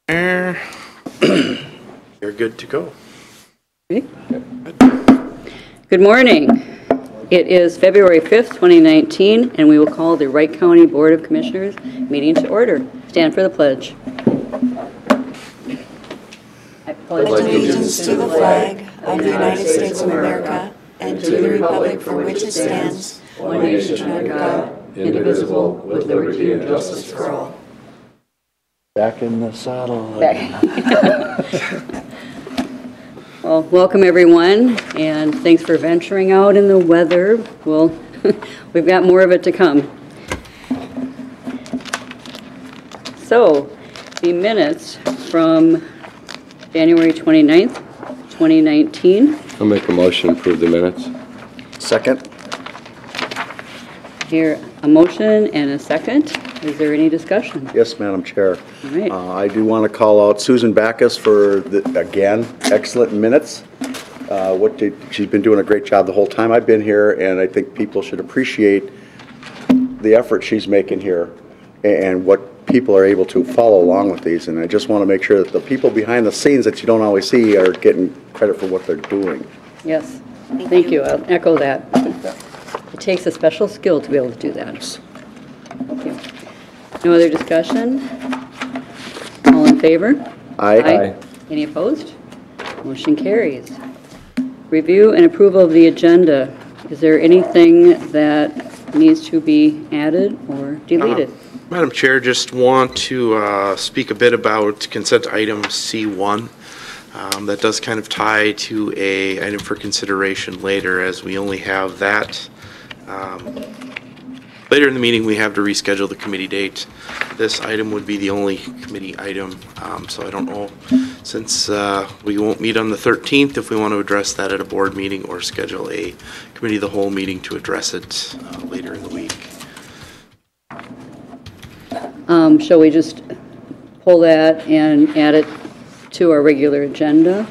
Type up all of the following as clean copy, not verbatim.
You're good to go. Okay. Good morning. It is February 5th, 2019, and we will call the Wright County Board of Commissioners meeting to order. Stand for the pledge. I pledge allegiance to the flag of the United States of America and to the republic for which it stands, one nation under God, indivisible, with liberty and justice for all. Back in the saddle. Well, welcome everyone, and thanks for venturing out in the weather. We've got more of it to come. So, the minutes from January 29th, 2019. I'll make a motion to approve the minutes. Second. Here, a motion and a second. Is there any discussion? Yes, Madam Chair. All right. I do want to call out Susan Backus for, again, excellent minutes. She's been doing a great job the whole time I've been here, and I think people should appreciate the effort she's making here and what people are able to follow along with these. And I just want to make sure that the people behind the scenes that you don't always see are getting credit for what they're doing. Yes. Thank you. I'll echo that. It takes a special skill to be able to do that. Thank you. No other discussion? All in favor? Aye. Aye. Any opposed? Motion carries. Review and approval of the agenda. Is there anything that needs to be added or deleted? Madam Chair, just want to speak a bit about consent item C1. That does kind of tie to a item for consideration later, as we only have that. Later in the meeting, we have to reschedule the committee date. This item would be the only committee item, so I don't know, since we won't meet on the 13th, if we want to address that at a board meeting or schedule a committee of the whole meeting to address it later in the week. Shall we just pull that and add it to our regular agenda?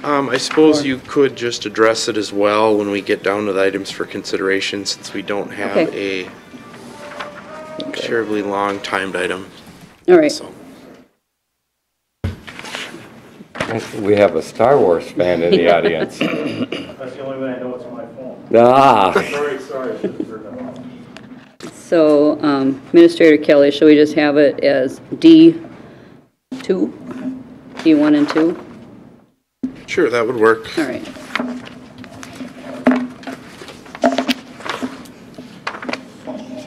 I suppose you could just address it as well when we get down to the items for consideration, since we don't have a terribly long timed item. All right. So. We have a Star Wars fan in the audience. That's the only way I know it's my phone. Ah. Sorry, I should have turned that off. So, Administrator Kelly, shall we just have it as D2? D1 and 2? Sure, that would work. All right.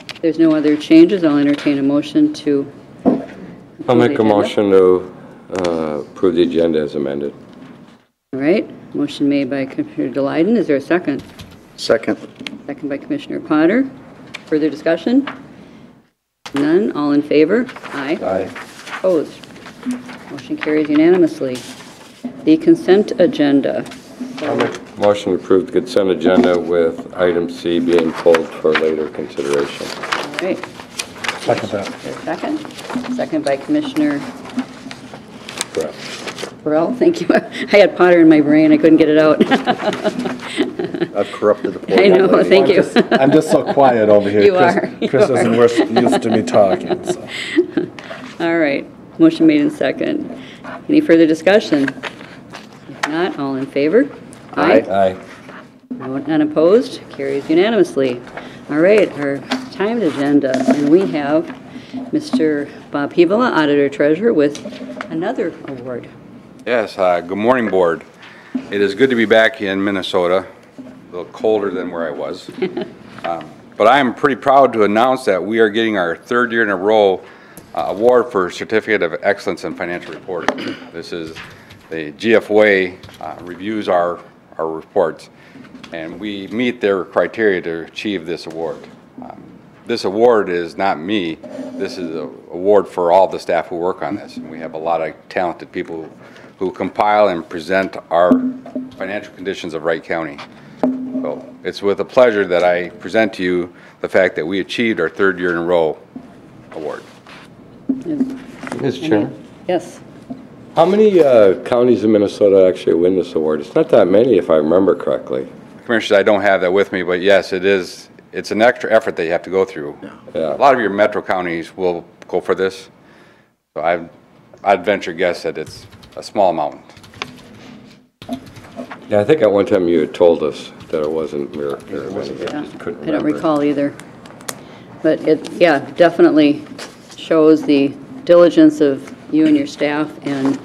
If there's no other changes, I'll entertain a motion to... I'll make a motion to approve the agenda as amended. All right. Motion made by Commissioner DeLayden. Is there a second? Second. Second by Commissioner Potter. Further discussion? None. All in favor? Aye. Aye. Opposed? Motion carries unanimously. The consent agenda. I'll make a motion to approve the consent agenda with item C being pulled for later consideration. All right. Second that. Is there a second? Second by Commissioner Correct. Burrell. Thank you. I had Potter in my brain. I couldn't get it out. I've corrupted the poor I know. young lady. Thank you. I'm just so quiet over here. You Chris, are. You Chris are. isn't used to me talking. So. All right. Motion made in second. Any further discussion? If not, all in favor? Aye. Aye. No, none opposed? Carries unanimously. All right, our timed agenda, and we have Mr. Bob Hevola, Auditor Treasurer, with another award. Yes, good morning, Board. It is good to be back in Minnesota, a little colder than where I was. But I am pretty proud to announce that we are getting our third year in a row award for Certificate of Excellence in Financial Reporting. This is the GFOA reviews our reports, and we meet their criteria to achieve this award. This award is not me. This is an award for all the staff who work on this. And we have a lot of talented people who compile and present our financial conditions of Wright County. So it's with a pleasure that I present to you the fact that we achieved our third year in a row award. Mr. Chairman? Yes. How many counties in Minnesota actually win this award? It's not that many, if I remember correctly. Commissioners, I don't have that with me, but yes, it is. It's an extra effort that you have to go through. Yeah. A lot of your metro counties will go for this. So I'd venture guess that it's a small amount. Yeah, I think at one time you had told us that it wasn't very, it wasn't, I Yeah, just couldn't I don't remember. recall either. But it, yeah, definitely shows the diligence of you and your staff and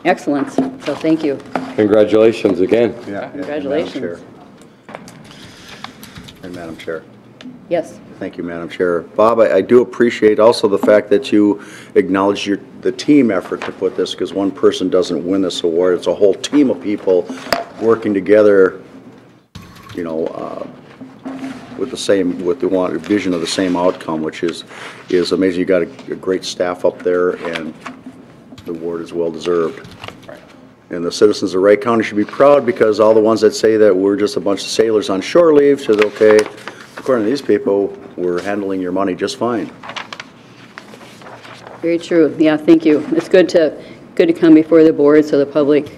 excellence. So thank you. Congratulations again. Yeah. Congratulations. And Madam Chair. Yes. Thank you, Madam Chair. Bob, I do appreciate also the fact that you acknowledge the team effort to put this, because one person doesn't win this award. It's a whole team of people working together, you know, with the vision of the same outcome, which is amazing. You got a great staff up there, and the award is well deserved. And the citizens of Wright County should be proud, because all the ones that say that we're just a bunch of sailors on shore leave said, okay, according to these people, we're handling your money just fine. Very true. Yeah, thank you. It's good to come before the board so the public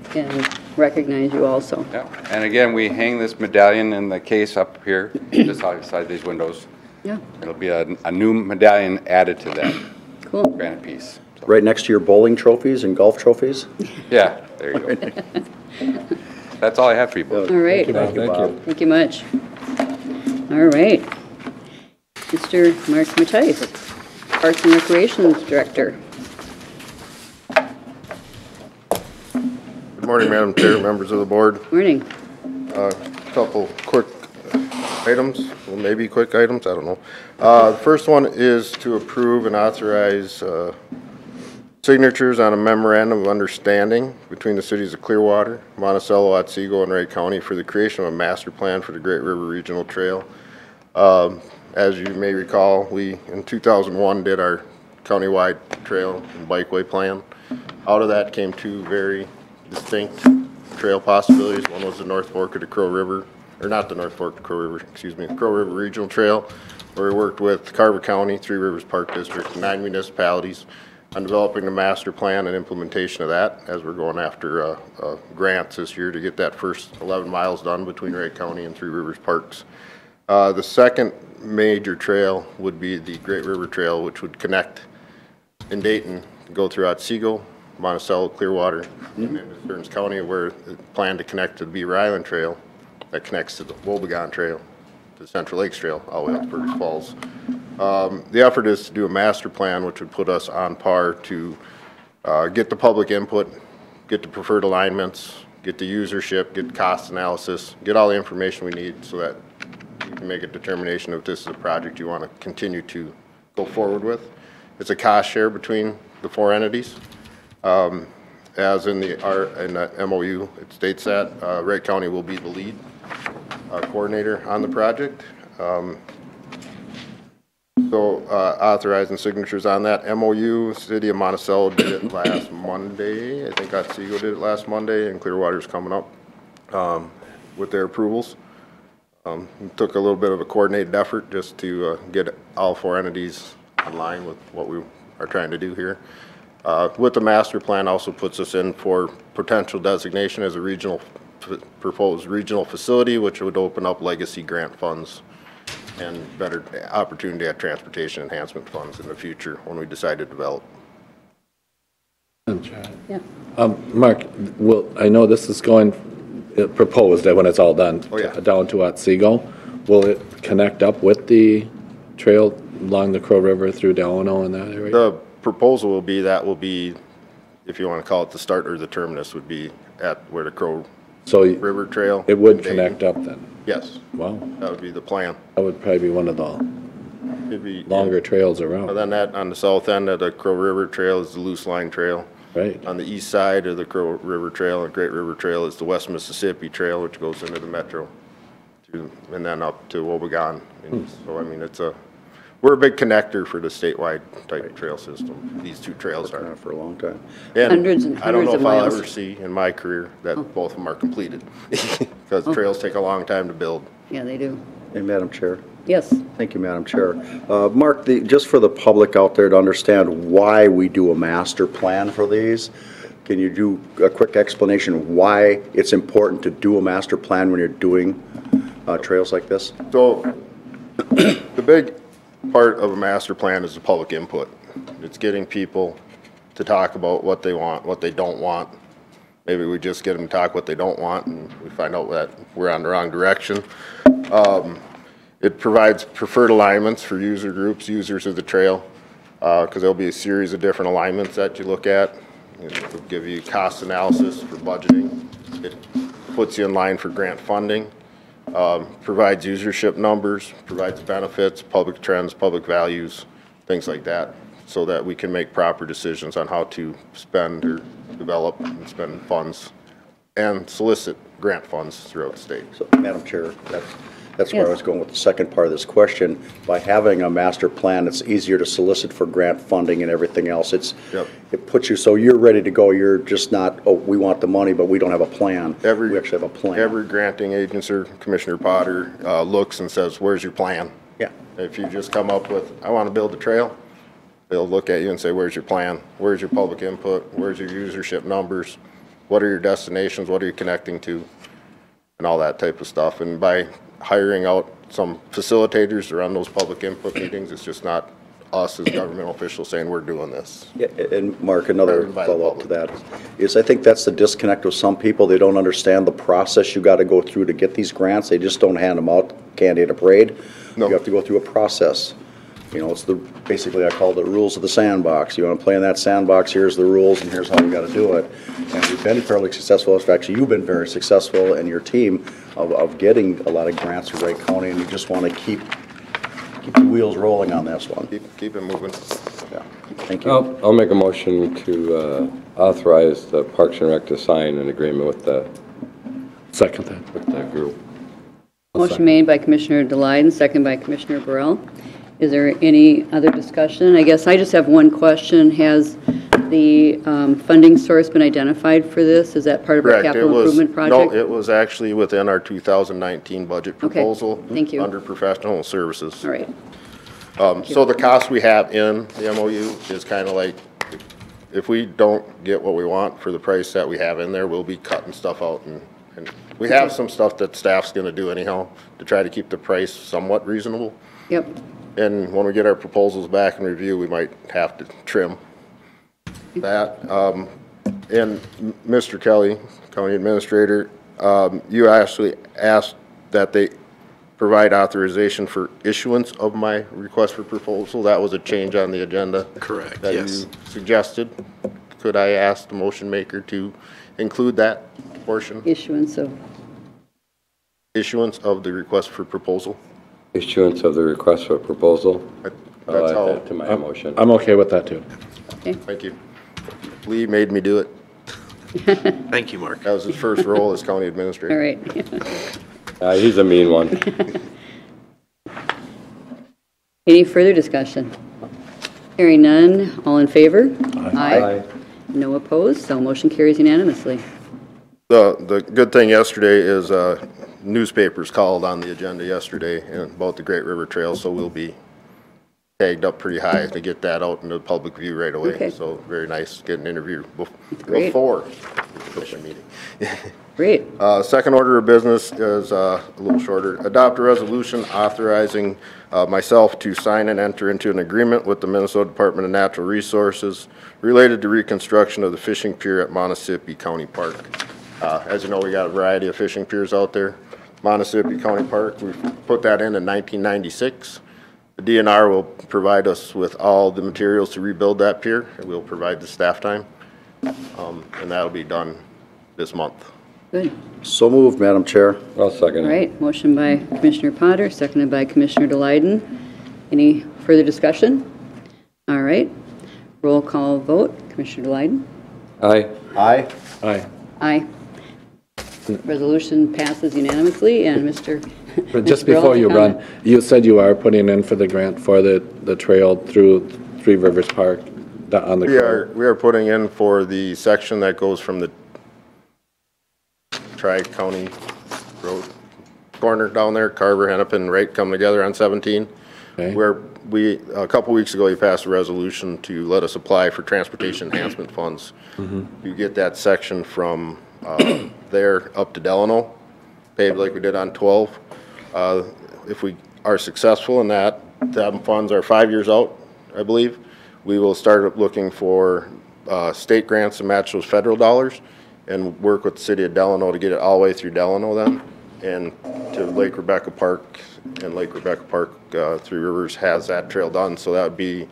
can recognize you also. Yeah. And again, we hang this medallion in the case up here, just outside these windows. Yeah, It'll be a new medallion added to that cool. granite piece. So, Right next to your bowling trophies and golf trophies? yeah, there you go. That's all I have for you, folks. All right. Thank you, Bob. Thank you much. All right. Mr. Mark Mattice, Parks and Recreations Director. Good morning, Madam Chair, members of the board. Morning. Couple quick items, well, maybe quick items, I don't know. The first one is to approve and authorize signatures on a memorandum of understanding between the cities of Clearwater, Monticello, Otsego, and Wright County for the creation of a master plan for the Great River Regional Trail. As you may recall, we, in 2001, did our countywide trail and bikeway plan. Out of that came two very distinct trail possibilities. One was the North Fork of the Crow River, or not the North Fork of the Crow River, excuse me, the Crow River Regional Trail, where we worked with Carver County, Three Rivers Park District, 9 municipalities on developing the master plan and implementation of that, as we're going after grants this year to get that first 11 miles done between Wright County and Three Rivers Parks. The second major trail would be the Great River Trail, which would connect in Dayton, go through Otsego, Monticello, Clearwater, and then to Stearns County, where it planned to connect to the Beaver Island Trail that connects to the Wobegon Trail, to the Central Lakes Trail, all the way up to Fergus Falls. The effort is to do a master plan, which would put us on par to get the public input, get the preferred alignments, get the usership, get cost analysis, get all the information we need so that you can make a determination if this is a project you want to continue to go forward with. It's a cost share between the four entities. As in the MOU, it states that Wright County will be the lead coordinator on the project. So authorizing signatures on that MOU. City of Monticello did it last Monday. I think Otsego did it last Monday, and Clearwater's coming up with their approvals. It took a little bit of a coordinated effort just to get all four entities online with what we are trying to do here. With the master plan also puts us in for potential designation as a proposed regional facility, which would open up legacy grant funds and better opportunity at transportation enhancement funds in the future when we decide to develop. Yeah. Mark, I know this is going, proposed that when it's all done, Oh, yeah. down to Otsego. Will it connect up with the trail along the Crow River through Delano and that area? The proposal will be, if you want to call it the start or the terminus, would be at where the Crow So River Trail. it would in Dayton. connect up then? Yes, Wow, that would be the plan. that would probably be one of the It'd be longer trails Other around, than that, on the south end of the Crow River Trail is the Loose Line Trail. right? On the east side of the Crow River Trail and Great River Trail is the West Mississippi Trail, which goes into the metro, and then up to Wobegon. And so, I mean, we're a big connector for the statewide type trail system. These two trails are. For a long time. And Hundreds and I don't know hundreds if of I'll miles. ever see in my career that both of them are completed, because trails take a long time to build. Yeah, they do. Hey, Madam Chair. Yes. Thank you, Madam Chair. Mark, just for the public out there to understand why we do a master plan for these, can you do a quick explanation why it's important to do a master plan when you're doing trails like this? So the big part of a master plan is the public input. It's getting people to talk about what they want, what they don't want. Maybe we just get them to talk what they don't want, and we find out that we're on the wrong direction. It provides preferred alignments for user groups, users of the trail, because there'll be a series of different alignments that you look at. It'll give you cost analysis for budgeting. It puts you in line for grant funding, provides usership numbers, provides benefits, public trends, public values, things like that, so that we can make proper decisions on how to spend or develop and spend funds and solicit grant funds throughout the state. So, Madam Chair, that's where I was going with the second part of this question. By having a master plan, it's easier to solicit for grant funding and everything else. Yep. It puts you, so you're ready to go. You're just not, oh, we want the money, but we don't have a plan. We actually have a plan. Every granting agency, Commissioner Potter, looks and says, where's your plan? Yeah. If you just come up with, I want to build a trail, they'll look at you and say, where's your plan? Where's your public input? Where's your usership numbers? What are your destinations? What are you connecting to? And all that type of stuff. And by hiring out some facilitators to run those public input meetings, it's just not us as governmental officials saying we're doing this. Yeah, and Mark, another follow-up to that is I think that's the disconnect with some people. They don't understand the process you got to go through to get these grants. They just don't hand them out, candy in a parade. No. You have to go through a process. You know, it's basically I call it the rules of the sandbox. You want to play in that sandbox, here's the rules, and here's how you got to do it. And we've been fairly successful. Actually, you've been very successful, and your team of getting a lot of grants for Wright County, and you just want to keep the wheels rolling on this one. Keep it moving. Yeah. Thank you. I'll make a motion to authorize the Parks and Rec to sign an agreement with the Second that. with that group. Motion made by Commissioner Delyden, second by Commissioner Burrell. Is there any other discussion? I guess I just have one question. Has the funding source been identified for this? Is that part of our Correct. capital improvement project? No, it was actually within our 2019 budget proposal. Thank you. Under professional services. All right. So the cost we have in the MOU is kind of like, if we don't get what we want for the price that we have in there, we'll be cutting stuff out. And we have some stuff that staff's going to do anyhow to try to keep the price somewhat reasonable. Yep. And when we get our proposals back and review, we might have to trim that. And Mr. Kelly, County Administrator, you actually asked that they provide authorization for issuance of my request for proposal. That was a change on the agenda. Correct, That yes. you suggested. Could I ask the motion maker to include that portion? Issuance of, Issuance of the request for proposal? Issuance of the request for proposal. That's I'll add how, that to my motion. I'm okay with that too. thank you. Lee made me do it. Thank you, Mark. That was his first role as county all administrator. right. He's a mean one. Any further discussion? Hearing none, all in favor? Aye. No opposed, so motion carries unanimously. The good thing yesterday is newspapers called on the agenda yesterday about the Great River Trail, so we'll be tagged up pretty high to get that out into the public view right away. Okay. So very nice to get an interview Great. before the commission meeting. Great. Second order of business is a little shorter. Adopt a resolution authorizing myself to sign and enter into an agreement with the Minnesota Department of Natural Resources related to reconstruction of the fishing pier at Montissippi County Park. As you know, we got a variety of fishing piers out there. Montissippi County Park, we put that in 1996. The DNR will provide us with all the materials to rebuild that pier, and we'll provide the staff time. And that'll be done this month. Good. So moved, Madam Chair. I'll second All it. right, motion by Commissioner Potter, seconded by Commissioner Delyden. Any further discussion? All right, roll call vote. Commissioner Delyden? Aye. Aye. Aye. Aye. Resolution passes unanimously, and Mr. But just Mr. Burrell, before you comment? run, you said you are putting in for the grant for the trail through Three Rivers Park on the. We are putting in for the section that goes from the Tri-County Road corner down there, Carver, Hennepin, and Wright come together on 17. Okay. Where a couple weeks ago, you passed a resolution to let us apply for transportation enhancement funds. You get that section from there up to Delano, paved like we did on 12. If we are successful in that, the funds are 5 years out, I believe. We will start looking for state grants to match those federal dollars and work with the city of Delano to get it all the way through Delano then and to Lake Rebecca Park. And Lake Rebecca Park, Three Rivers has that trail done. So that would be,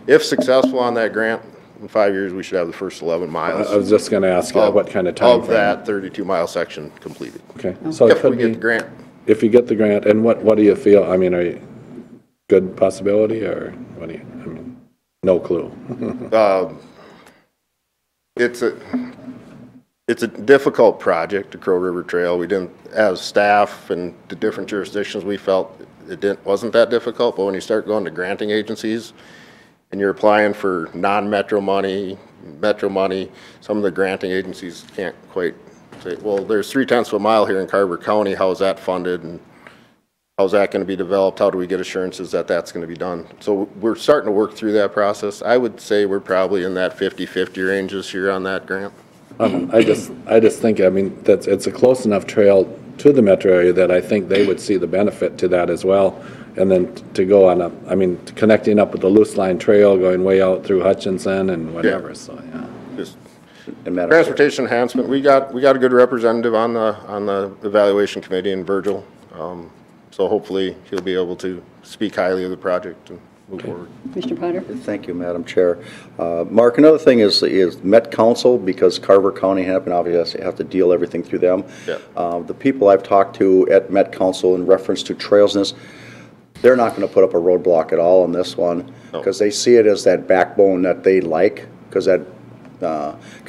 if successful on that grant, in 5 years, we should have the first 11 miles. I was just going to ask you what kind of time Of frame. that 32-mile section completed. Okay, so it If we could get be, the grant. if you get the grant, and what do you feel, I mean, are you, good possibility, or what do you, I mean, no clue? It's a difficult project, the Crow River Trail. We didn't, as staff and the different jurisdictions, we felt wasn't that difficult, but when you start going to granting agencies and you're applying for non-metro money, metro money, some of the granting agencies can't quite say, well, there's 3/10 of a mile here in Carver County, how is that funded? And how's that going to be developed? How do we get assurances that that's going to be done? So we're starting to work through that process. I would say we're probably in that 50-50 range this year on that grant. I just think, I mean, it's a close enough trail to the metro area that I think they would see the benefit to that as well. And then to go on up, I mean, connecting up with the loose line trail, going way out through Hutchinson and whatever, so, yeah. Just And Madam transportation enhancement, we got a good representative on the evaluation committee in Virgil. So hopefully he'll be able to speak highly of the project and move forward. Mr. Potter? Thank you, Madam Chair. Mark, another thing is Met Council, because Carver County happened, obviously have to deal everything through them. Yeah. The people I've talked to at Met Council in reference to trails and this, they're not going to put up a roadblock at all on this one, because they see it as that backbone that they like, because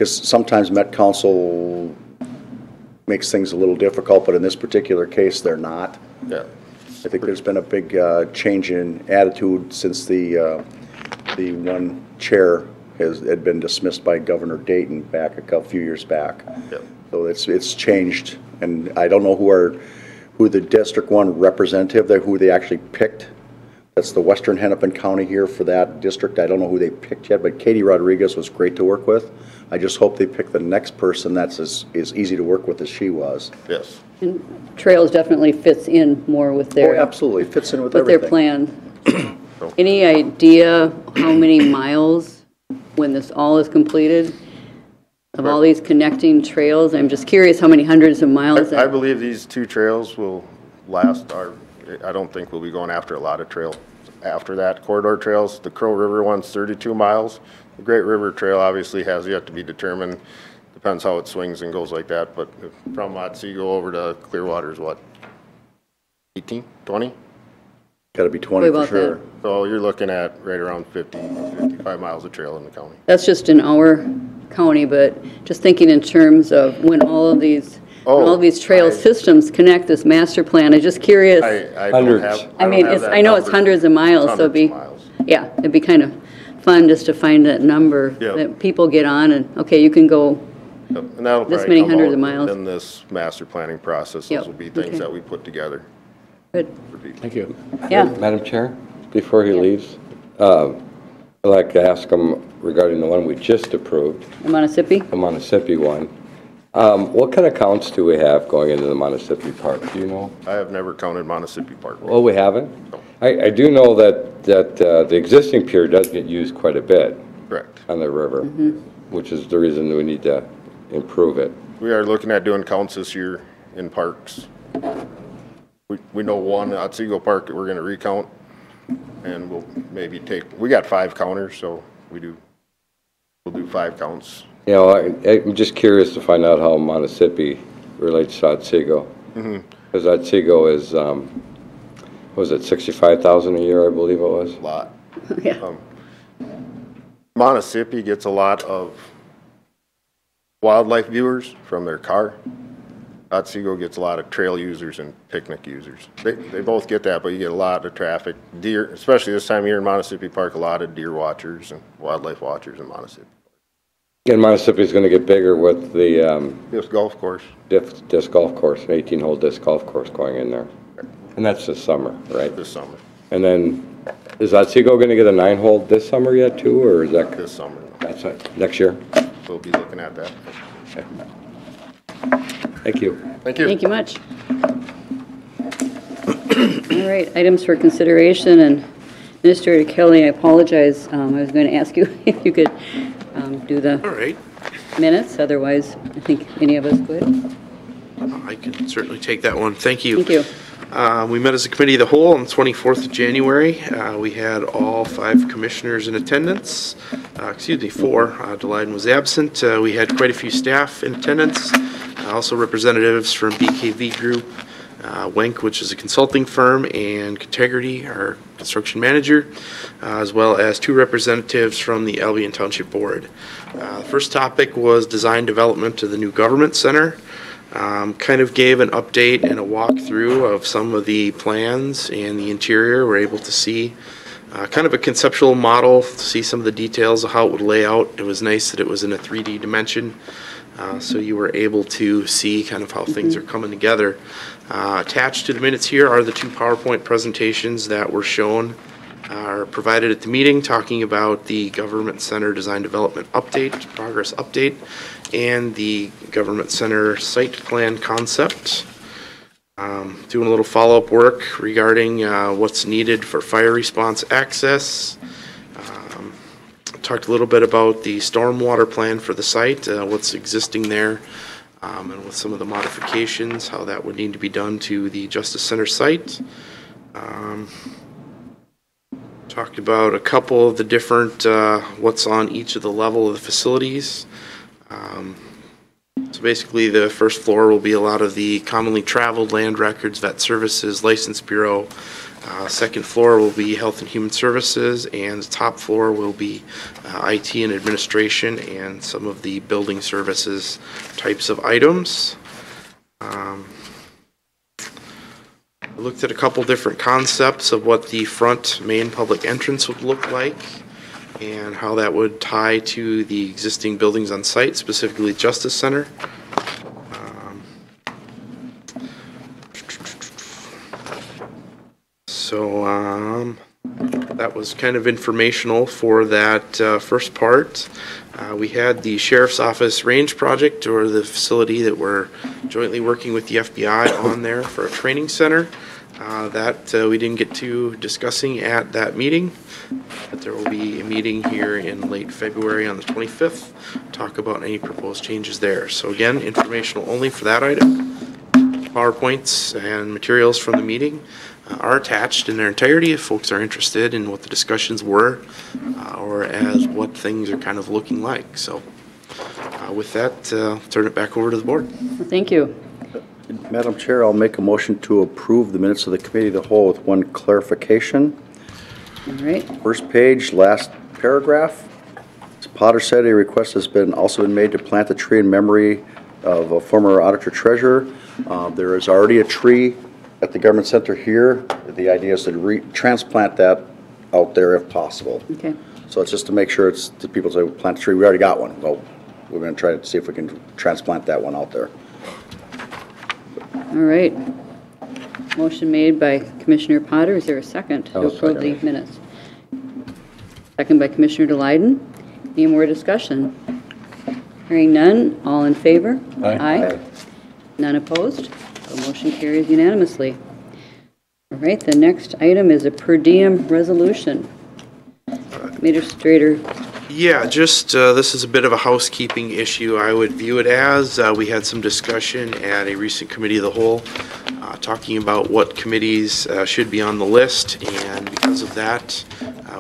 sometimes Met Council makes things a little difficult, but in this particular case, they're not. Yeah. I think there's been a big change in attitude since the one chair had been dismissed by Governor Dayton back a few years back. Yep. So it's changed, and I don't know who the District 1 representative, who they actually picked. That's the Western Hennepin County here for that district. I don't know who they picked yet, but Katie Rodriguez was great to work with. I just hope they pick the next person that's as easy to work with as she was. Yes. And trails definitely fits in more with their. Oh, absolutely, fits in with With their everything. plan. Any idea how many miles, when this all is completed, of all these connecting trails? I'm just curious how many hundreds of miles. I believe these two trails will last I don't think we'll be going after a lot of trail after that. Corridor trails, the Crow River one's 32 miles. The Great River Trail obviously has yet to be determined. Depends how it swings and goes like that, but from Otsego over to Clearwater is what, 18, 20? Got to be 20 for about sure. that? So you're looking at right around 55 miles of trail in the county. That's just in our county, but just thinking in terms of when all of these trail systems connect this master plan, I'm just curious. I don't Hundreds. have. I mean, don't have that I know it's number. hundreds of miles, so it'd be, Hundreds of miles. yeah, it'd be kind of fun just to find that number Yeah. that people get on and, okay, you can go. Yep, and that'll This probably many come hundreds out of miles. in this master planning process. Yep, Those will be things okay. that we put together. Good. Thank you. Yeah. Madam Chair, before he leaves, I'd like to ask him regarding the one we just approved, The Montissippi? the Montissippi one. What kind of counts do we have going into the Montissippi Park? Do you know? I have never counted Montissippi Park. Well, we haven't. I do know that the existing pier does get used quite a bit Correct. on the river, which is the reason we need to improve it. We are looking at doing counts this year in parks. We know one, Otsego Park, that we're gonna recount, and we'll maybe we got 5 counters, so we'll do 5 counts. You know, I'm just curious to find out how Montissippi relates to Otsego. Because Otsego is, was it 65,000 a year, I believe it was? A lot. Yeah. Montissippi gets a lot of wildlife viewers from their car. Otsego gets a lot of trail users and picnic users. They both get that, but you get a lot of traffic. Deer, especially this time of year in Montissippi Park, a lot of deer watchers and wildlife watchers in Montissippi. And Montissippi is going to get bigger with the This golf course. disc golf course, an 18-hole disc golf course going in there. And that's this summer, right? This summer. And then, is Otsego going to get a 9-hole this summer yet too, or is that? This summer. That's it, next year? We'll be looking at that. Okay. Thank you. Thank you. Thank you much. All right, items for consideration, and Administrator Kelly, I apologize. I was going to ask you if you could do the All right. minutes. Otherwise, I think any of us could. I can certainly take that one. Thank you. Thank you. We met as a committee of the whole on the 24th of January. We had all 5 commissioners in attendance. Excuse me, 4. Delyden was absent. We had quite a few staff in attendance. Also representatives from BKV Group, Wenk, which is a consulting firm, and Integrity, our construction manager, as well as 2 representatives from the Albion Township Board. The first topic was design development of the new government center. Kind of gave an update and a walkthrough of some of the plans and the interior. We're able to see kind of a conceptual model, to see some of the details of how it would lay out. It was nice that it was in a 3D dimension, so you were able to see kind of how things are coming together. Attached to the minutes here are the 2 PowerPoint presentations that were shown, are provided at the meeting, talking about the Government Center Design Development Update, Progress Update, and the Government Center Site Plan Concept. Doing a little follow-up work regarding what's needed for fire response access. Talked a little bit about the stormwater plan for the site, what's existing there, and with some of the modifications, how that would need to be done to the Justice Center site. Talked about a couple of the different, what's on each of the level of the facilities. So basically the first floor will be a lot of the commonly traveled land records, vet services, license bureau. Second floor will be health and human services, and the top floor will be IT and administration and some of the building services types of items. I looked at a couple different concepts of what the front main public entrance would look like and how that would tie to the existing buildings on site, specifically Justice Center. That was kind of informational for that first part. We had the Sheriff's Office Range Project, or the facility that we're jointly working with the FBI on there for a training center. That we didn't get to discussing at that meeting, but there will be a meeting here in late February on the 25th, talk about any proposed changes there. So again, informational only for that item. PowerPoints and materials from the meeting are attached in their entirety if folks are interested in what the discussions were, or as what things are kind of looking like. So with that, I'll turn it back over to the board. Well, thank you. Madam Chair, I'll make a motion to approve the minutes of the committee of the whole with one clarification. All right. First page, last paragraph. As Potter said, a request has also been made to plant a tree in memory of a former auditor treasurer. There is already a tree at the government center here. The idea is to transplant that out there if possible. Okay. So it's just to make sure it's, the people say, plant a tree, we already got one. Well, we're going to try to see if we can transplant that one out there. All right. Motion made by Commissioner Potter. Is there a second to approve the minutes? Second by Commissioner Delyden. Any more discussion? Hearing none, all in favor? Aye. None opposed? The motion carries unanimously. All right, the next item is a per diem resolution. Administrator. Yeah, just this is a bit of a housekeeping issue. I would view it as we had some discussion at a recent committee of the whole talking about what committees should be on the list, and because of that,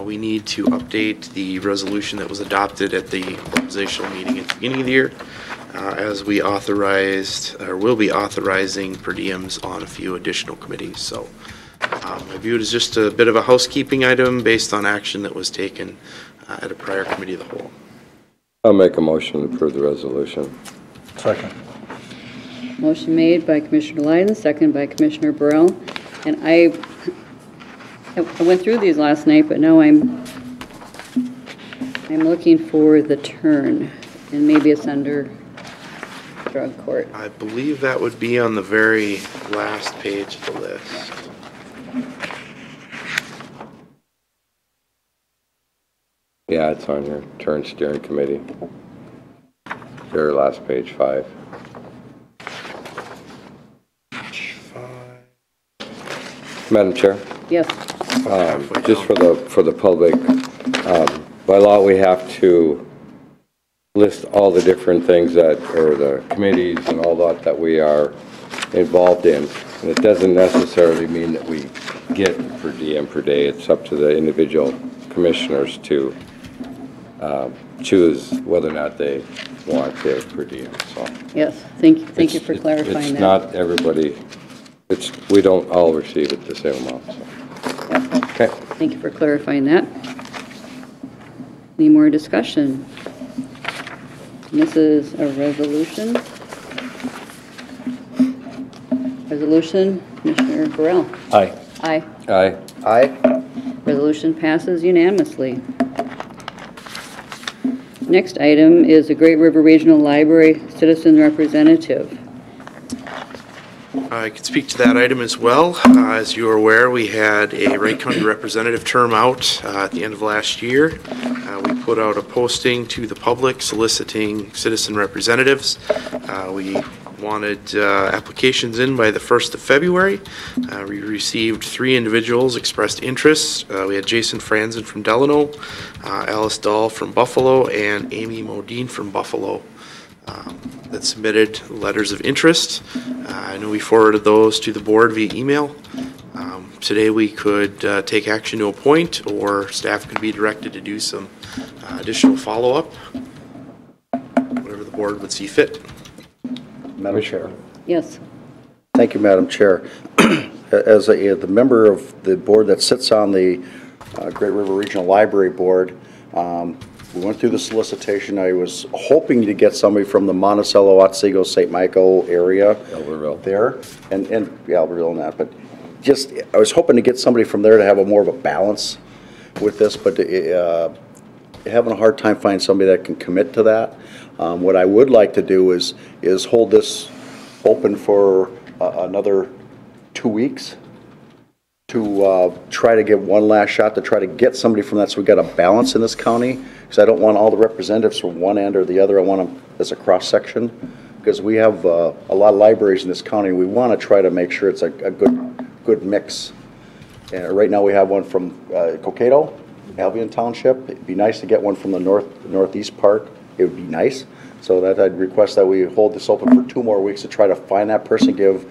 we need to update the resolution that was adopted at the organizational meeting at the beginning of the year, as we authorized, or will be authorizing per diems on a few additional committees. So I view it as just a bit of a housekeeping item based on action that was taken at a prior committee of the whole. I'll make a motion to approve the resolution. Second. Motion made by Commissioner Delyden, second by Commissioner Burrell. And I went through these last night, but now I'm looking for the turn, and maybe it's under drug court. I believe that would be on the very last page of the list. Yeah, it's on your turn steering committee. Very last page, 5. Madam Chair, Yes. just for the public, by law we have to list all the different things that, or the committees and all that we are involved in. And it doesn't necessarily mean that we get per diem per day. It's up to the individual commissioners to choose whether or not they want the per diem, so. Yes, thank you for clarifying that. It's not everybody, we don't all receive it the same amount, so. Okay. Thank you for clarifying that. Any more discussion? This is a resolution. Resolution, Commissioner Burrell. Aye. Aye. Aye. Aye. Resolution passes unanimously. Next item is the Great River Regional Library Citizen Representative. I could speak to that item as well. As you are aware, we had a Wright County representative term out at the end of last year. We put out a posting to the public soliciting citizen representatives. We wanted applications in by the 1st of February. We received 3 individuals expressed interest. We had Jason Franzen from Delano, Alice Dahl from Buffalo, and Amy Modine from Buffalo that submitted letters of interest. I know we forwarded those to the board via email. Today we could take action to appoint, or staff could be directed to do some additional follow-up, whatever the board would see fit. Madam Chair. Yes. Thank you, Madam Chair. As the member of the board that sits on the Great River Regional Library Board, we went through the solicitation. I was hoping to get somebody from the Monticello, Otsego, St. Michael area there, and yeah, Albertville and that, but just, I was hoping to get somebody from there to have a more of a balance with this, but having a hard time finding somebody that can commit to that. What I would like to do is hold this open for another 2 weeks to try to get one last shot to try to get somebody from that, so we got a balance in this county, because I don't want all the representatives from one end or the other. I want them as a cross-section, because we have a lot of libraries in this county. We want to try to make sure it's a good mix. And right now we have one from Cokato, Albion Township. It'd be nice to get one from the northeast part. It would be nice. So that I'd request that we hold this open for 2 more weeks to try to find that person, give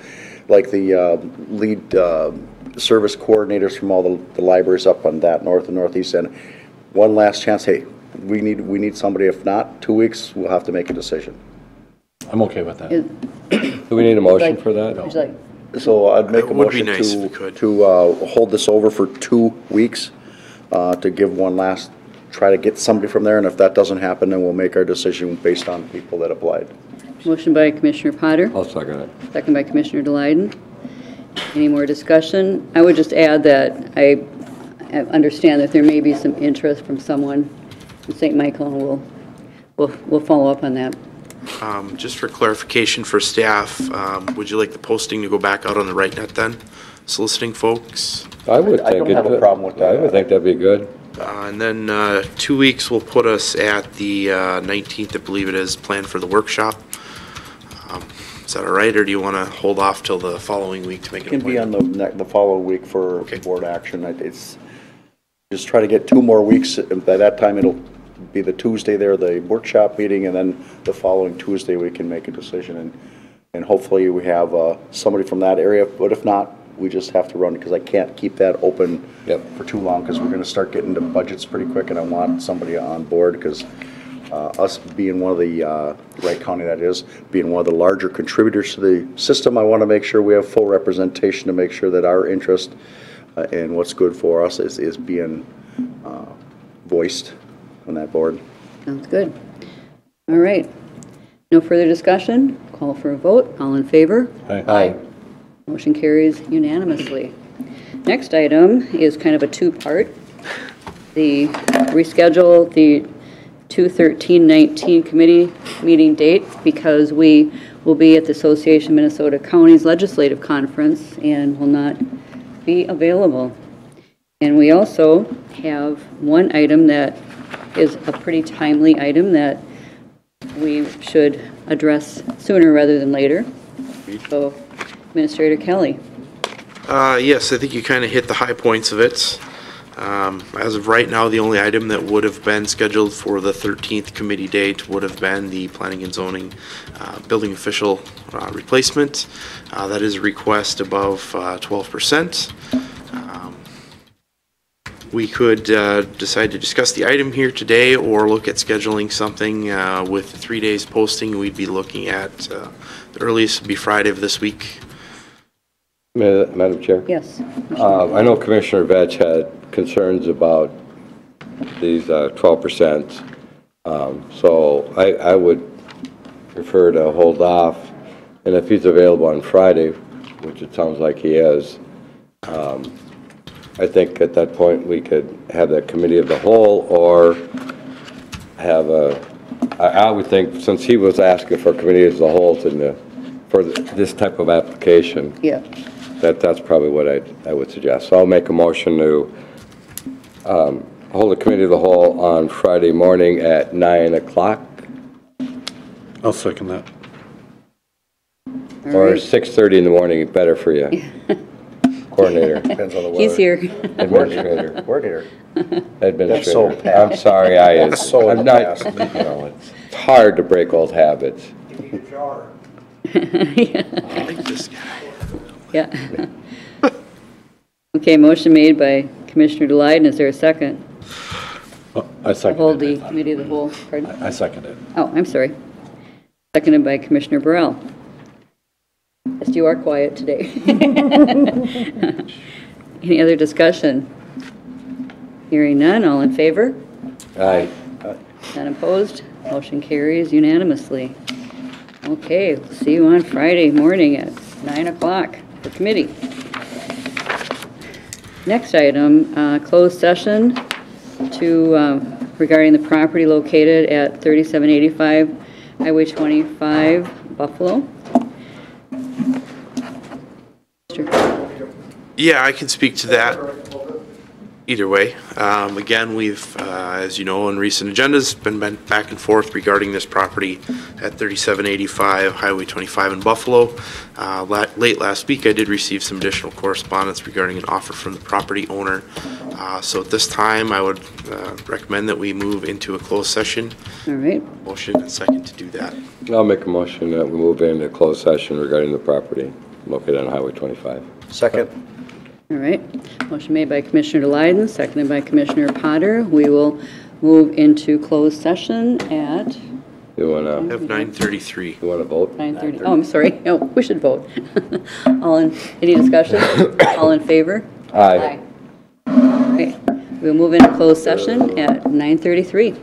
like the lead service coordinators from all the libraries up on that north and northeast end one last chance. Hey, we need somebody. If not, 2 weeks, we'll have to make a decision. I'm okay with that. Do we need a motion for that? Would you like? So I'd make a It would be motion nice if we could. to hold this over for 2 weeks, to give one last, try to get somebody from there, and if that doesn't happen, then we'll make our decision based on people that applied. Motion by Commissioner Potter. I'll second it. Second by Commissioner Delyden. Any more discussion? I would just add that I understand that there may be some interest from someone in St. Michael, and we'll follow up on that. Just for clarification for staff, would you like the posting to go back out on the Wright net then, soliciting folks? I would I think don't have a problem with that. I would think that'd be good. And then 2 weeks will put us at the 19th, I believe it is, planned for the workshop. Is that all right, or do you want to hold off till the following week to make It an can be appointment? on the following week for Okay. board action. It's just try to get 2 more weeks, and by that time it'll be the Tuesday there, the workshop meeting, and then the following Tuesday we can make a decision, and hopefully we have somebody from that area, but if not, we just have to run, because I can't keep that open for too long, because we're going to start getting to budgets pretty quick, and I want somebody on board, because us being one of the, Wright County that is, being one of the larger contributors to the system, I want to make sure we have full representation to make sure that our interest and what's good for us is being voiced on that board. Sounds good. All right. No further discussion? Call for a vote. All in favor? Aye. Motion carries unanimously. Next item is kind of a 2-part. The reschedule the 2/13/19 committee meeting date, because we will be at the Association of Minnesota Counties Legislative Conference and will not be available. And we also have one item that is a pretty timely item that we should address sooner rather than later. So, Administrator Kelly. Yes, I think you kind of hit the high points of it. As of right now, the only item that would have been scheduled for the 13th committee date would have been the planning and zoning building official replacement. That is a request above 12%. We could decide to discuss the item here today or look at scheduling something with 3 days posting. We'd be looking at the earliest would be Friday of this week. Madam Chair? Yes. I know Commissioner Vetch had concerns about these 12%. So I would prefer to hold off. And if he's available on Friday, which it sounds like he is, I think at that point we could have that committee of the whole or have I would think since he was asking for committee of the whole for this type of application. Yeah. That's probably what I would suggest. So I'll make a motion to hold a committee of the whole on Friday morning at 9 o'clock. I'll second that. All Or right. 6:30 in the morning, better for you. Coordinator, Depends on the weather. He's here. administrator, Coordinator. administrator. so I'm past. sorry, That's so I'm not, past. you know, it's hard to break old habits. I like this guy. Yeah. Okay, motion made by Commissioner Delight. Is there a second? Oh, I To hold second the it. committee of the whole, pardon? I second it. Oh, I'm sorry. Seconded by Commissioner Burrell. Yes, you are quiet today. Any other discussion? Hearing none, all in favor? Aye. None opposed? Motion carries unanimously. Okay, we'll see you on Friday morning at 9 o'clock for committee. Next item, closed session regarding the property located at 3785 Highway 25, Buffalo. Yeah, I can speak to that either way. Again, we've, as you know, in recent agendas, been back and forth regarding this property at 3785 Highway 25 in Buffalo. Late last week, I did receive some additional correspondence regarding an offer from the property owner. So at this time, I would recommend that we move into a closed session. All right, Motion and second to do that. I'll make a motion that we move into closed session regarding the property located on Highway 25. Second. all right. Motion made by Commissioner Delyden, seconded by Commissioner Potter. We will move into closed session at You wanna Have 9:33. vote? 9:30. Oh, I'm sorry. No, we should vote. Any discussion? All in favor? Aye. Okay. We'll move into closed session at 9:33.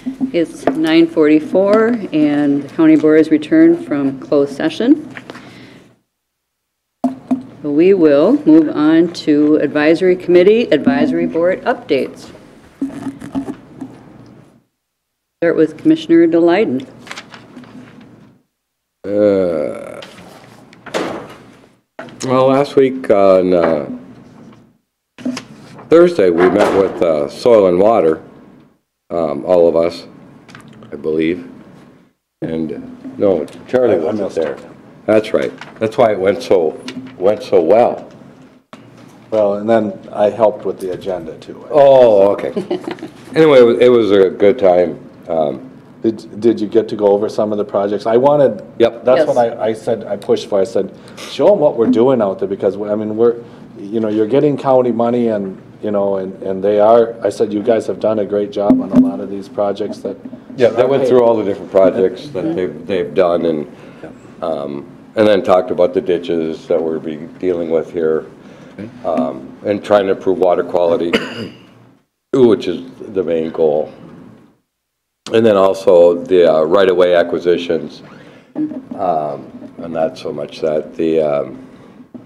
It's 9:44, and the county board has returned from closed session. We will move on to advisory committee, advisory board updates. Start with Commissioner DeLayden. Well, last week on Thursday, we met with Soil and Water, all of us, I believe. And, no, Charlie wasn't there. That's right. That's why it went so well. Well, and then I helped with the agenda too. Oh, okay. Anyway, it was a good time. Did you get to go over some of the projects? I wanted, Yep. that's Yes. what I said, I pushed for. I said, show them what we're doing out there, because, I mean, you're getting county money, and, and they are, I said, you guys have done a great job on a lot of these projects that. Yeah, they went through all the different projects that they've done, and then talked about the ditches that we'll be dealing with here, and trying to improve water quality, which is the main goal. And then also the right-of-way acquisitions, and not so much that, the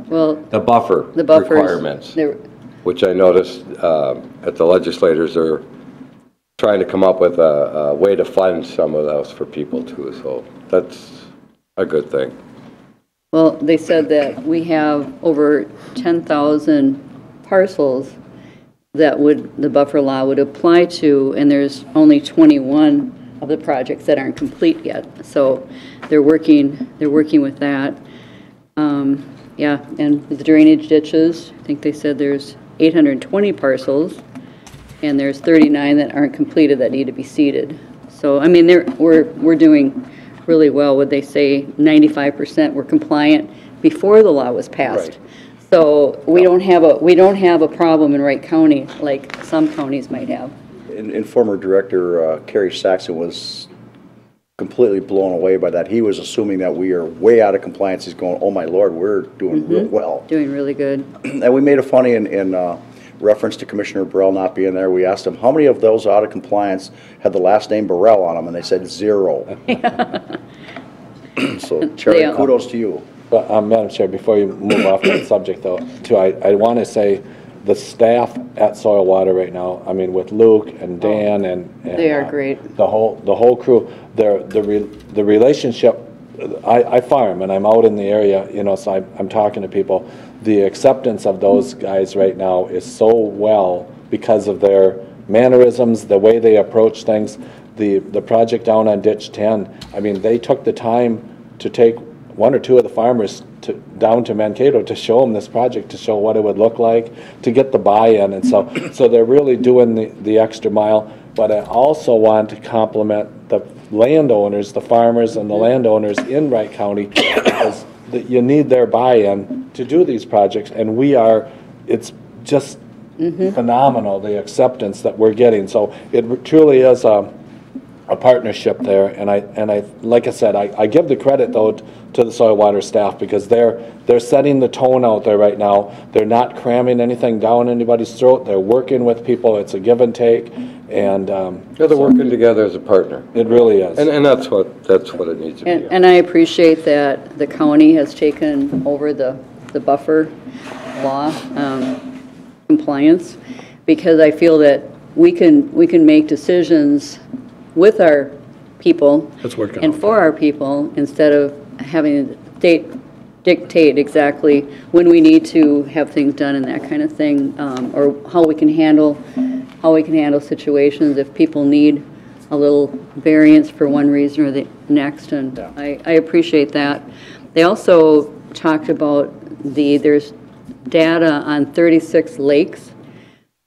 buffer The buffers. requirements, They're- which I noticed at the legislators are trying to come up with a way to fund some of those for people too, so that's a good thing. Well, they said that we have over 10,000 parcels that the buffer law would apply to, and there's only 21 of the projects that aren't complete yet. So they're working with that. Yeah, and the drainage ditches, I think they said there's 820 parcels, and there's 39 that aren't completed that need to be seeded. So, I mean, we're doing really well. Would they say 95% were compliant before the law was passed? Right. So we don't have a problem in Wright County like some counties might have. And former director Kerry Saxon was completely blown away by that. He was assuming that we are way out of compliance. He's going, oh my Lord, we're doing real well. Doing really good. And we made a funny in reference to Commissioner Burrell not being there. We asked him, how many of those out of compliance had the last name Burrell on them? And they said 0. So Charlie, They- kudos to you. But, Madam Chair, before you move off that subject though, too, I want to say the staff at Soil Water right now, I mean, with Luke and Dan and They are great. The whole crew, the relationship, I farm and I'm out in the area, so I'm talking to people. The acceptance of those guys right now is so well because of their mannerisms, the way they approach things. The project down on Ditch 10, I mean, they took the time to take 1 or 2 of the farmers down to Mankato to show them this project, to show what it would look like, to get the buy-in, and so they're really doing the extra mile. But I also want to compliment the landowners, the farmers and the landowners in Wright County, because you need their buy-in to do these projects, and it's just phenomenal, the acceptance that we're getting. So it truly is a partnership there, and I like I said, I give the credit though to the Soil Water staff, because they're setting the tone out there right now. They're not cramming anything down anybody's throat. They're working with people. It's a give and take, and They're working together as a partner, it really is. and that's what it needs to be. And I appreciate that the county has taken over the buffer law compliance, because I feel that we can make decisions with our people and for our people, instead of having the state dictate exactly when we need to have things done and that kind of thing, or how we can handle situations if people need a little variance for one reason or the next, and I appreciate that. They also talked about there's data on 36 lakes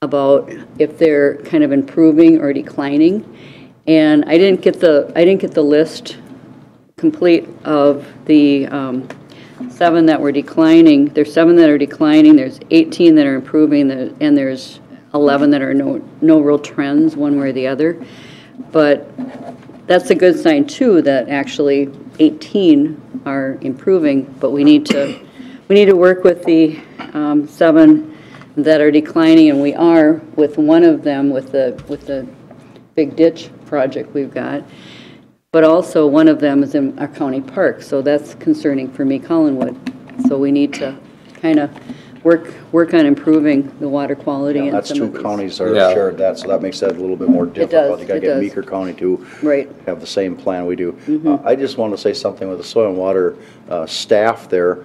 about if they're kind of improving or declining. And I didn't get the list complete of the 7 that were declining. There's 7 that are declining. There's 18 that are improving, and there's 11 that are no real trends one way or the other. But that's a good sign too, that actually 18 are improving. But we need to work with the 7 that are declining, and we are with one of them with the big ditch project we've got. But also, one of them is in our county park, so that's concerning for me, Collinwood. So we need to kind of work on improving the water quality in That's some two of these. counties that Yeah. are shared that, so that makes that a little bit more difficult. You gotta it get does. Meeker County to Right. have the same plan we do. I just want to say something with the soil and water staff there.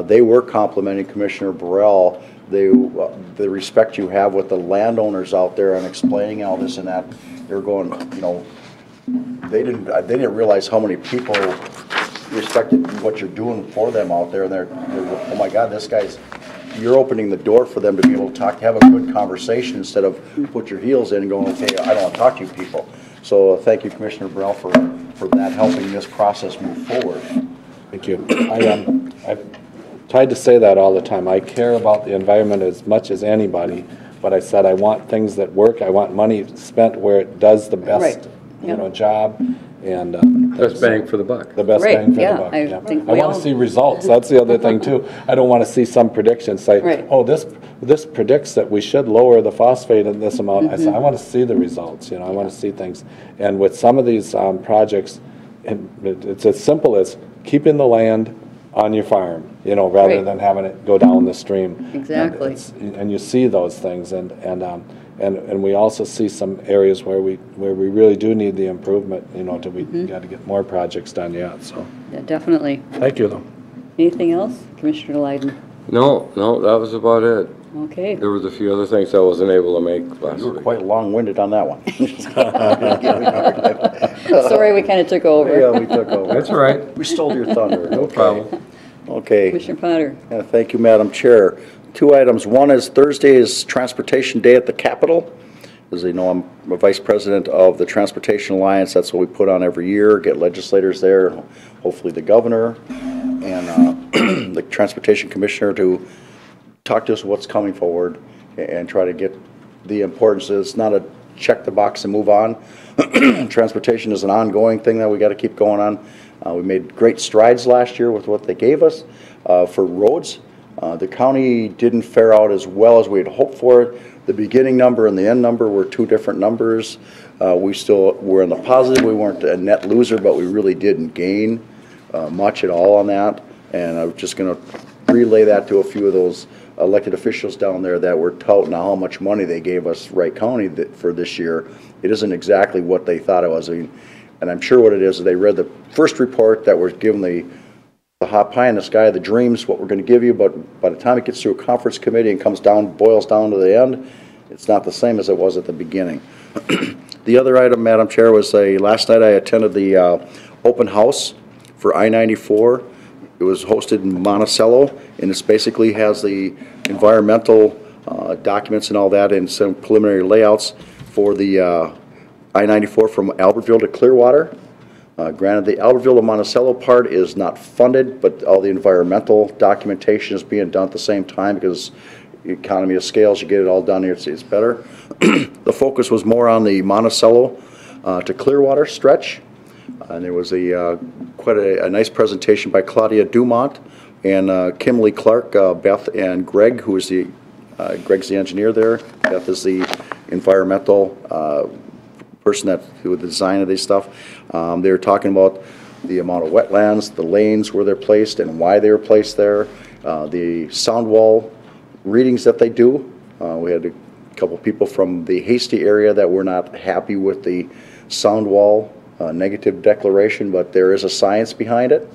They were complimenting Commissioner Burrell, the respect you have with the landowners out there and explaining all this and that. They're going, you know, they didn't realize how many people respected what you're doing for them out there. And they're oh my God, you're opening the door for them to be able to talk, to have a good conversation instead of put your heels in and going, okay, I don't want to talk to you people. So thank you, Commissioner Burrell, for that, helping this process move forward. Thank you. I've tried to say that all the time. I care about the environment as much as anybody, but I said I want things that work. I want money spent where it does the best, Right. job, and Best bang for the buck. the best Right, bang for yeah, the buck. I think we I want all- to see results. That's the other thing too. I don't want to see some prediction say, Right. oh, this predicts that we should lower the phosphate in this amount. I said, I want to see the results. I want to see things. And with some of these projects, it's as simple as keeping the land on your farm, rather Right. than having it go down the stream. Exactly. And you see those things, and we also see some areas where we really do need the improvement. We got to get more projects done yet. So Yeah, definitely. thank you, though. Anything else, Commissioner Leiden? No, that was about it. Okay. There was a few other things I wasn't able to make last You were week. quite long-winded on that one. Sorry, we kind of took over. Yeah, we took over. That's all right. We stole your thunder. No problem. Okay. Commissioner Potter. Thank you, Madam Chair. Two items. One is Thursday is Transportation Day at the Capitol. As you know, I'm a Vice President of the Transportation Alliance. That's what we put on every year, get legislators there, hopefully the governor and the Transportation Commissioner to talk to us what's coming forward and try to get the importance. It's not a check the box and move on. Transportation is an ongoing thing that we got to keep going on. We made great strides last year with what they gave us for roads. The county didn't fare out as well as we had hoped for. The beginning number and the end number were two different numbers. We still were in the positive. We weren't a net loser, but we really didn't gain much at all on that. And I was just going to relay that to a few of those elected officials down there that were touting how much money they gave us, Wright County, for this year. It isn't exactly what they thought it was. And I'm sure what it is, they read the first report that was given the hot pie in the sky, the dreams, what we're going to give you, but by the time it gets through a conference committee and boils down to the end, it's not the same as it was at the beginning. The other item, Madam Chair, was last night I attended the open house for I-94. It was hosted in Monticello, and it basically has the environmental documents and all that and some preliminary layouts for the I-94 from Albertville to Clearwater. Granted, the Albertville to Monticello part is not funded, but all the environmental documentation is being done at the same time because economy of scales, you get it all done here, it's better. The focus was more on the Monticello to Clearwater stretch. And there was quite a nice presentation by Claudia Dumont and Kimberly Clark, Beth and Greg, who is Greg's the engineer there. Beth is the environmental person that who the design of this stuff. They were talking about the amount of wetlands, the lanes where they're placed and why they were placed there, the sound wall readings that they do. We had a couple people from the Hasty area that were not happy with the sound wall negative declaration, but there is a science behind it.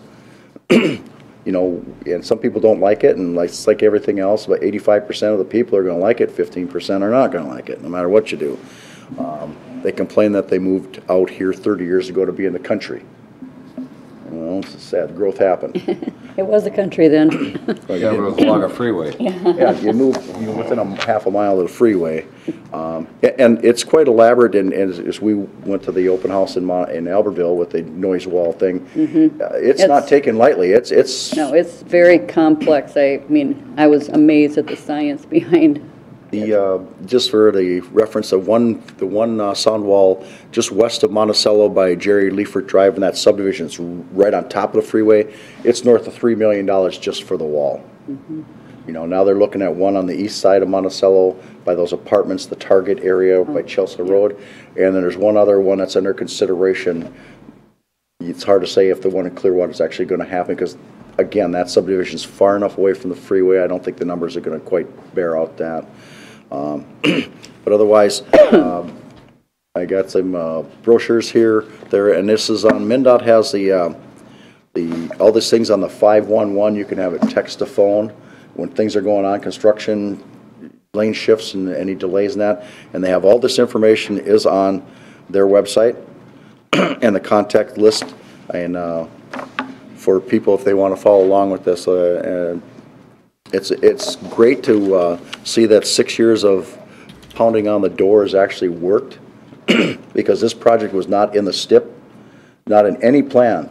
And some people don't like it, and it's like everything else, but 85% of the people are going to like it, 15% are not going to like it, no matter what you do. They complain that they moved out here 30 years ago to be in the country. Well, it's sad. Growth happened. It was a country then. Yeah, but it was along a freeway. Yeah, you move within half a mile of the freeway. And it's quite elaborate, and as we went to the open house in Albertville with the noise wall thing, it's not taken lightly. No, it's very complex. I mean, I was amazed at the science behind. Just for the reference of the one sound wall just west of Monticello by Jerry Leifert Drive in that subdivision, it's right on top of the freeway. It's north of $3 million just for the wall. You know, now they're looking at one on the east side of Monticello by those apartments, the Target area by Chelsea Road. And then there's one other one that's under consideration. It's hard to say if the one in Clearwater is actually going to happen because, again, that subdivision is far enough away from the freeway. I don't think the numbers are going to quite bear out that. But otherwise, I got some brochures here, there, and this is on, MnDOT has all these things on the 511. You can have it text to phone when things are going on, construction, lane shifts, and any delays in that. And they have all this information is on their website and the contact list. And for people, if they want to follow along with this, and it's great to see that 6 years of pounding on the door has actually worked because this project was not in the STIP, not in any plan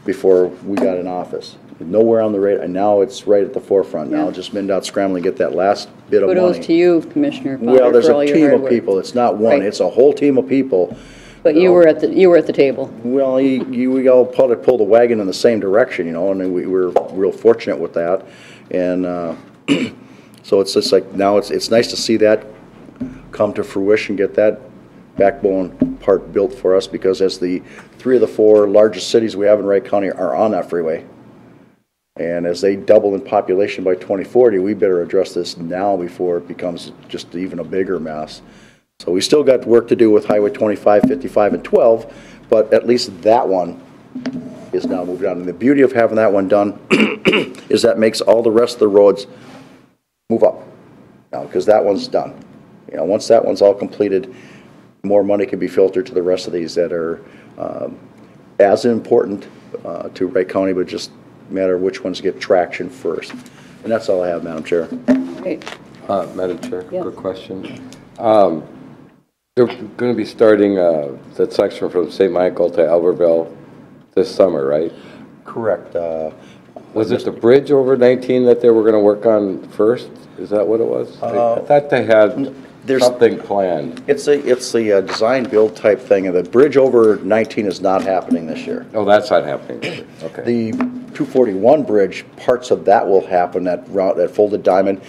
before we got in office. Nowhere on the radar, and now it's right at the forefront. Now just MnDOT scrambling to get that last bit of money. Kudos to you, Commissioner Potter, Well, there's for all a your team hard of work. people. It's not one. Right. It's a whole team of people. But you were at the table. Well, we all pull the wagon in the same direction, you know, and we were real fortunate with that. And so it's just like now it's nice to see that come to fruition, get that backbone part built for us because as the 3 of the 4 largest cities we have in Wright County are on that freeway. And as they double in population by 2040, we better address this now before it becomes just even a bigger mess. So we still got work to do with Highway 25, 55, and 12, but at least that one is now moved on. And the beauty of having that one done is that makes all the rest of the roads move up now because that one's done. You know, once that one's all completed, more money can be filtered to the rest of these that are as important to Wright County, but just a matter of which ones get traction first. And that's all I have, Madam Chair. Great. Madam Chair, Yeah. quick question. They're going to be starting that section from St. Michael to Albertville this summer, right? Correct. Was it the bridge over 19 that they were going to work on first? Is that what it was? I thought they had something planned. It's a design build type thing, and the bridge over 19 is not happening this year. Oh, that's not happening. Okay. The 241 bridge, parts of that will happen, that route, that folded diamond.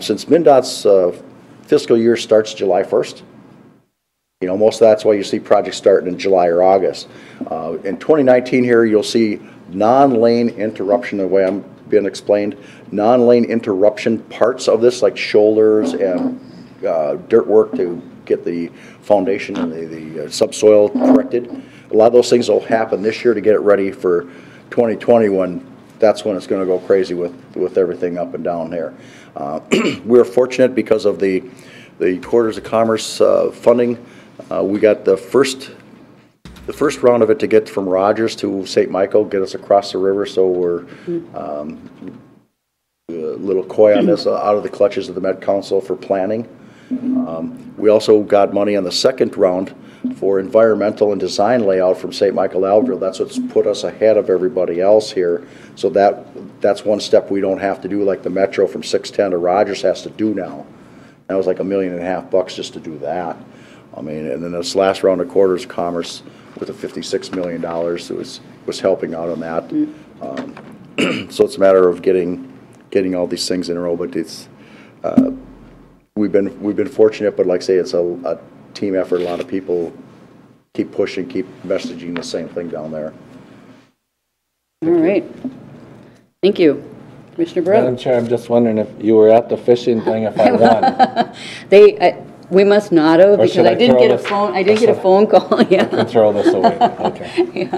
Since MnDOT's fiscal year starts July 1st, you know, most of that's why you see projects starting in July or August. In 2019 here, you'll see non-lane interruption, the way I'm being explained, non-lane interruption parts of this, like shoulders and dirt work to get the foundation and the subsoil corrected. A lot of those things will happen this year to get it ready for 2020 when that's when it's going to go crazy with everything up and down here. We're fortunate because of the Quarters of Commerce funding. We got the first round of it to get from Rogers to St. Michael, get us across the river, so we're a little coy on this, out of the clutches of the Met Council for planning. We also got money on the second round for environmental and design layout from St. Michael Albertville. That's what's put us ahead of everybody else here. So that's one step we don't have to do like the Metro from 610 to Rogers has to do now. That was like $1.5 million just to do that. I mean, and then this last round of Quarters of Commerce with the $56 million was helping out on that. So it's a matter of getting all these things in a row, but it's we've been fortunate, but like I say, it's a team effort. A lot of people keep pushing, keep messaging the same thing down there. All right. Thank you. Commissioner Madam Barone? Chair, I'm just wondering if you were at the fishing thing if I won. We must not have, Or because should I I didn't throw get a this- phone, I didn't get a phone call, yeah. And throw this away. Okay.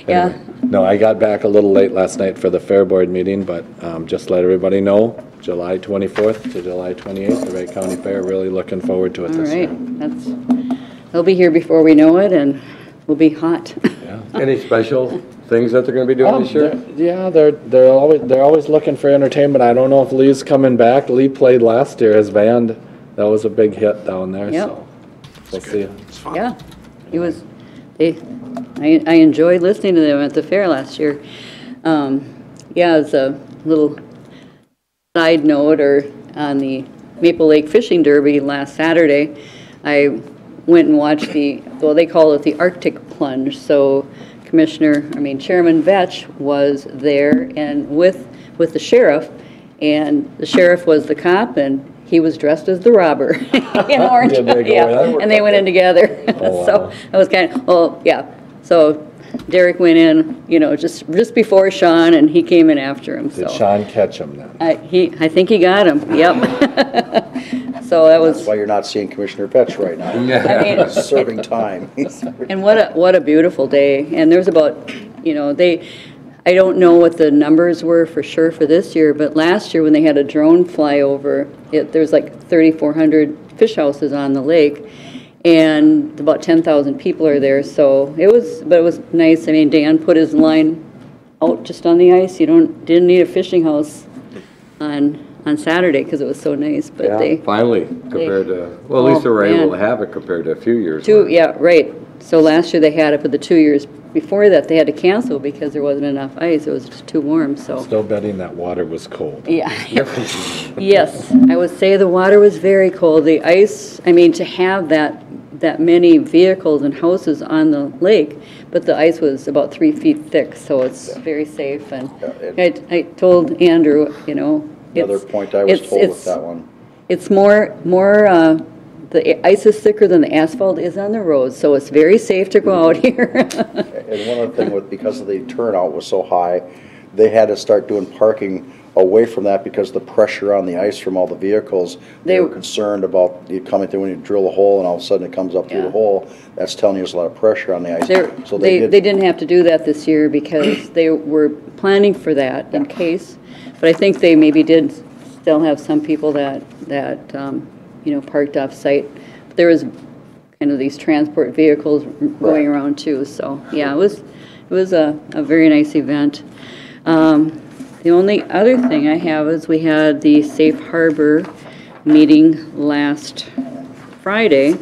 Yeah. Anyway, no, I got back a little late last night for the Fair Board meeting, but just let everybody know, July 24th to July 28th, the Wright County Fair, really looking forward to it All this year. right, they'll be here before we know it, and we'll be hot. Any special things that they're going to be doing this year? Yeah, they're always looking for entertainment. I don't know if Lee's coming back. Lee played last year. His band, that was a big hit down there. Yep. So we'll see. It's fun. Yeah, it was, I enjoyed listening to them at the fair last year. Yeah, as a little side note, or on the Maple Lake Fishing Derby last Saturday, I went and watched they call it the Arctic Plunge. So Chairman Vetch was there and with the sheriff, And the sheriff was the cop, and he was dressed as the robber in orange. Did they go Yeah, in? and they went in together. Oh, wow. So that was kind of, oh, yeah. So Derek went in, you know, just before Sean, and he came in after him, so. Did Sean catch him then? I think he got him, yep. So that was. That's why you're not seeing Commissioner Petch right now. I mean, He's serving time. and what a beautiful day. And there's about, you know, I don't know what the numbers were for sure for this year, but last year when they had a drone fly over, there's like 3,400 fish houses on the lake, and about 10,000 people are there. So it was nice. I mean, Dan put his line out just on the ice. You didn't need a fishing house on Saturday because it was so nice. But Yeah, finally, compared to, well, at least they were able to have it compared to a few years ago. Yeah, right. So last year they had it, but the 2 years before that they had to cancel because there wasn't enough ice. It was just too warm, so. Still betting that water was cold. Yeah. Yes, I would say the water was very cold. The ice, I mean, to have that many vehicles and houses on the lake, but the ice was about 3 feet thick, so it's very safe. And I told Andrew, you know, Another point I was told with that one. it's more, the ice is thicker than the asphalt is on the roads, so it's very safe to go out here. And one other thing, because of the turnout was so high, they had to start doing parking away from that because the pressure on the ice from all the vehicles. They were concerned about you coming through when you drill a hole and all of a sudden it comes up through the hole. That's telling you there's a lot of pressure on the ice. So they didn't have to do that this year because they were planning for that in case. But I think they maybe did still have some people that you know, parked off site. But there was kind of these transport vehicles going around too. So yeah, it was a very nice event. The only other thing I have is we had the Safe Harbor meeting last Friday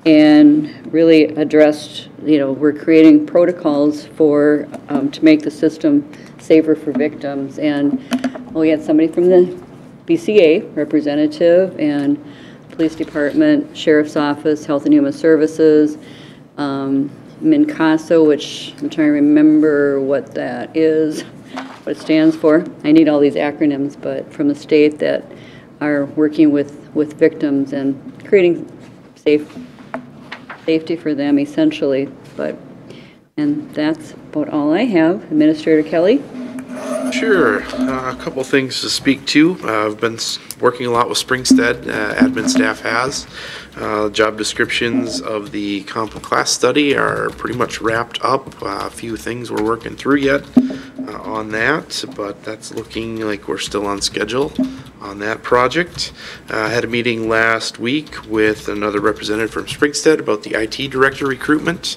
and really addressed, you know, we're creating protocols for, to make the system safer for victims. And we had somebody from the BCA representative and Police Department, Sheriff's Office, Health and Human Services, MINCASA, which I'm trying to remember what that is, what it stands for. I need all these acronyms, but from the state that are working with victims and creating safety for them essentially. And that's about all I have. Administrator Kelly? Sure. A couple things to speak to. I've been working a lot with Springstead. Admin staff has. Job descriptions of the comp and class study are pretty much wrapped up. A few things we're working through yet on that, but that's looking like we're still on schedule on that project. I had a meeting last week with another representative from Springstead about the IT director recruitment.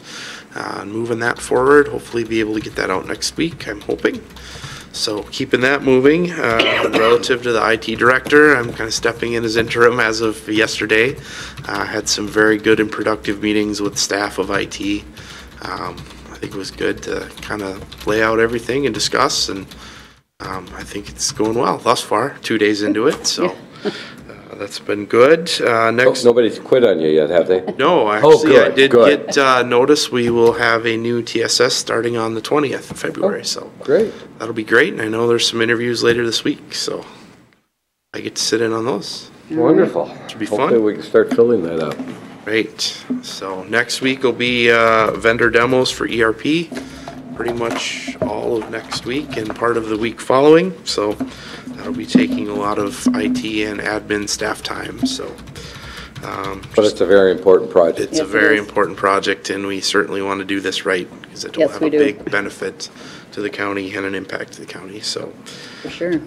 Moving that forward, hopefully be able to get that out next week, I'm hoping. So keeping that moving. Relative to the IT director, I'm kind of stepping in as interim as of yesterday. Had some very good and productive meetings with staff of IT. I think it was good to kind of lay out everything and discuss, and I think it's going well thus far, 2 days into it, so that's been good. Next, Nobody's quit on you yet, have they? no, actually, I good, did good. get notice we will have a new TSS starting on the 20th of February, so Great. that'll be great, and I know there's some interviews later this week, so I get to sit in on those. Wonderful. Should be fun. Hopefully we can start filling that up. Great. So next week will be vendor demos for ERP, pretty much all of next week and part of the week following. So that'll be taking a lot of IT and admin staff time. So, But it's a very important project. it's a Yes, it very is. important project, and we certainly want to do this right because it will Yes, have we a do. big benefit to the county and an impact to the county. So. For sure.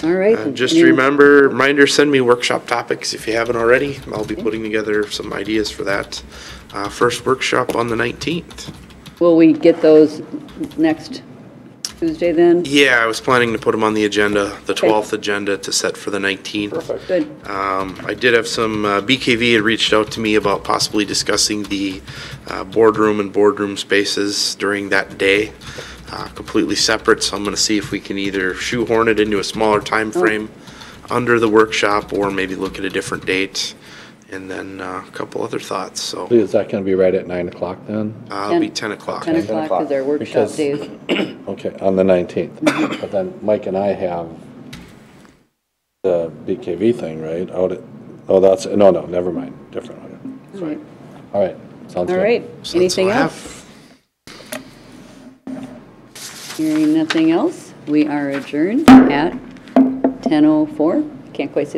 All right. Just Any- reminder, send me workshop topics if you haven't already. I'll be putting together some ideas for that. First workshop on the 19th. Will we get those next Tuesday then? Yeah, I was planning to put them on the agenda, the 12th agenda to set for the 19th. Perfect. Good. I did have some, BKV had reached out to me about possibly discussing the boardroom and boardroom spaces during that day. Completely separate, so I'm going to see if we can either shoehorn it into a smaller time frame under the workshop or maybe look at a different date, and then a couple other thoughts. So Is that going to be right at 9 o'clock then? it'll be 10 o'clock. 10 o'clock is our workshop Because- days. Okay, on the 19th. But then Mike and I have the BKV thing, right? Out at, oh, that's, no, never mind, different one. All right. All right, sounds good. All right, So that's anything all I else? Hearing nothing else, we are adjourned at 10:04. Can't quite see